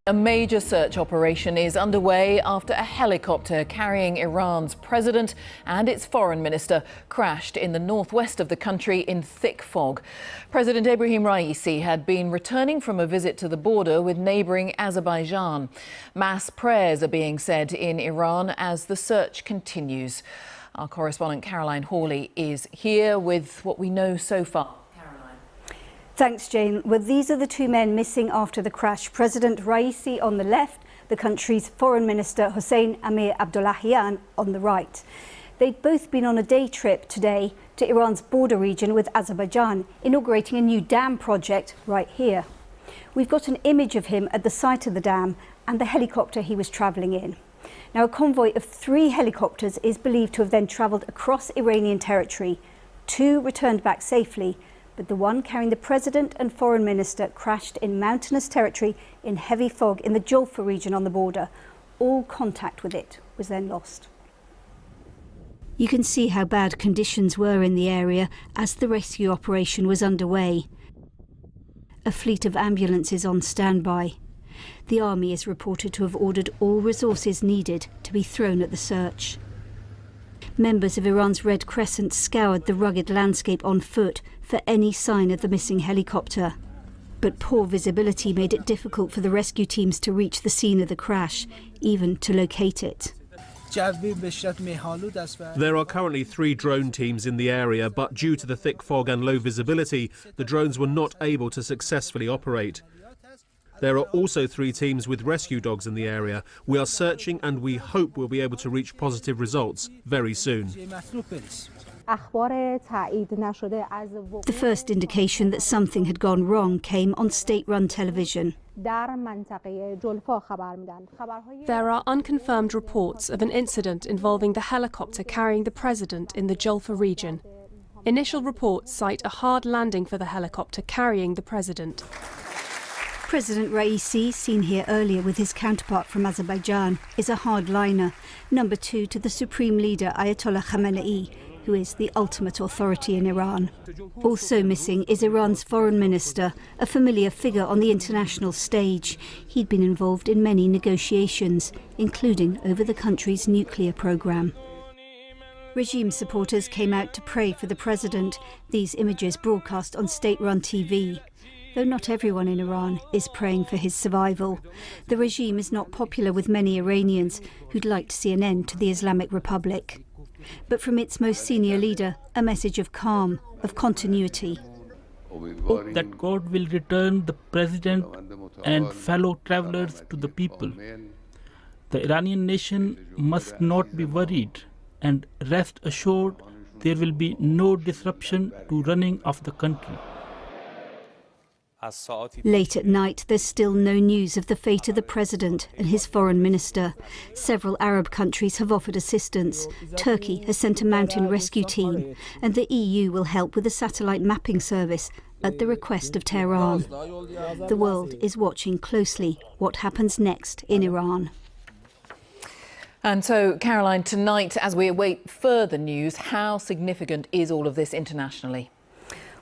A major search operation is underway after a helicopter carrying Iran's president and its foreign minister crashed in the northwest of the country in thick fog. President Ebrahim Raisi had been returning from a visit to the border with neighbouring Azerbaijan. Mass prayers are being said in Iran as the search continues. Our correspondent Caroline Hawley is here with what we know so far. Thanks, Jane. Well, these are the two men missing after the crash. President Raisi on the left, the country's foreign minister Hossein Amir Abdollahian on the right. They'd both been on a day trip today to Iran's border region with Azerbaijan, inaugurating a new dam project right here. We've got an image of him at the site of the dam and the helicopter he was travelling in. Now, a convoy of 3 helicopters is believed to have then travelled across Iranian territory. 2 returned back safely, but the one carrying the president and foreign minister crashed in mountainous territory in heavy fog in the Julfa region on the border. All contact with it was then lost. You can see how bad conditions were in the area as the rescue operation was underway. A fleet of ambulances on standby. The army is reported to have ordered all resources needed to be thrown at the search. Members of Iran's Red Crescent scoured the rugged landscape on foot for any sign of the missing helicopter. But poor visibility made it difficult for the rescue teams to reach the scene of the crash, even to locate it. There are currently 3 drone teams in the area, but due to the thick fog and low visibility, the drones were not able to successfully operate. There are also 3 teams with rescue dogs in the area. We are searching and we hope we'll be able to reach positive results very soon. The first indication that something had gone wrong came on state-run television. There are unconfirmed reports of an incident involving the helicopter carrying the president in the Julfa region. Initial reports cite a hard landing for the helicopter carrying the president. President Raisi, seen here earlier with his counterpart from Azerbaijan, is a hardliner, number 2 to the supreme leader Ayatollah Khamenei, who is the ultimate authority in Iran. Also missing is Iran's foreign minister, a familiar figure on the international stage. He'd been involved in many negotiations, including over the country's nuclear program. Regime supporters came out to pray for the president, these images broadcast on state-run TV. Though not everyone in Iran is praying for his survival. The regime is not popular with many Iranians who'd like to see an end to the Islamic Republic. But from its most senior leader, a message of calm, of continuity. Hope that God will return the president and fellow travelers to the people. The Iranian nation must not be worried, and rest assured there will be no disruption to running of the country. Late at night, there's still no news of the fate of the president and his foreign minister. Several Arab countries have offered assistance. Turkey has sent a mountain rescue team, and the EU will help with a satellite mapping service at the request of Tehran. The world is watching closely what happens next in Iran. And so, Caroline, tonight, as we await further news, how significant is all of this internationally?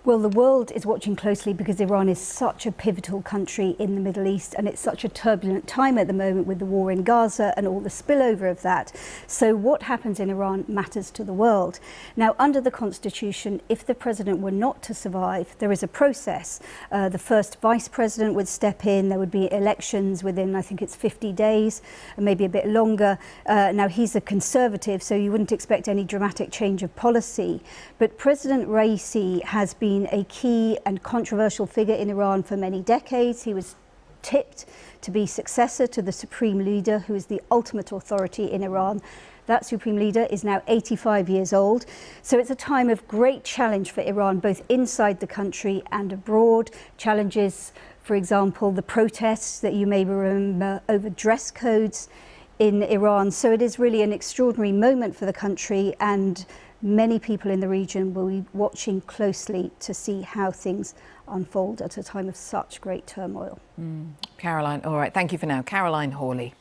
Well, the world is watching closely because Iran is such a pivotal country in the Middle East, and it's such a turbulent time at the moment with the war in Gaza and all the spillover of that. So what happens in Iran matters to the world. Now, under the constitution, if the president were not to survive, there is a process. The first vice president would step in. There would be elections within, I think it's 50 days, maybe a bit longer. Now, he's a conservative, so you wouldn't expect any dramatic change of policy. But President Raisi has been a key and controversial figure in Iran for many decades. He was tipped to be successor to the supreme leader, who is the ultimate authority in Iran. That supreme leader is now 85 years old. So it's a time of great challenge for Iran, both inside the country and abroad. Challenges, for example, the protests that you may remember over dress codes in Iran. So it is really an extraordinary moment for the country, and many people in the region will be watching closely to see how things unfold at a time of such great turmoil. Caroline, all right, thank you for now. Caroline Hawley.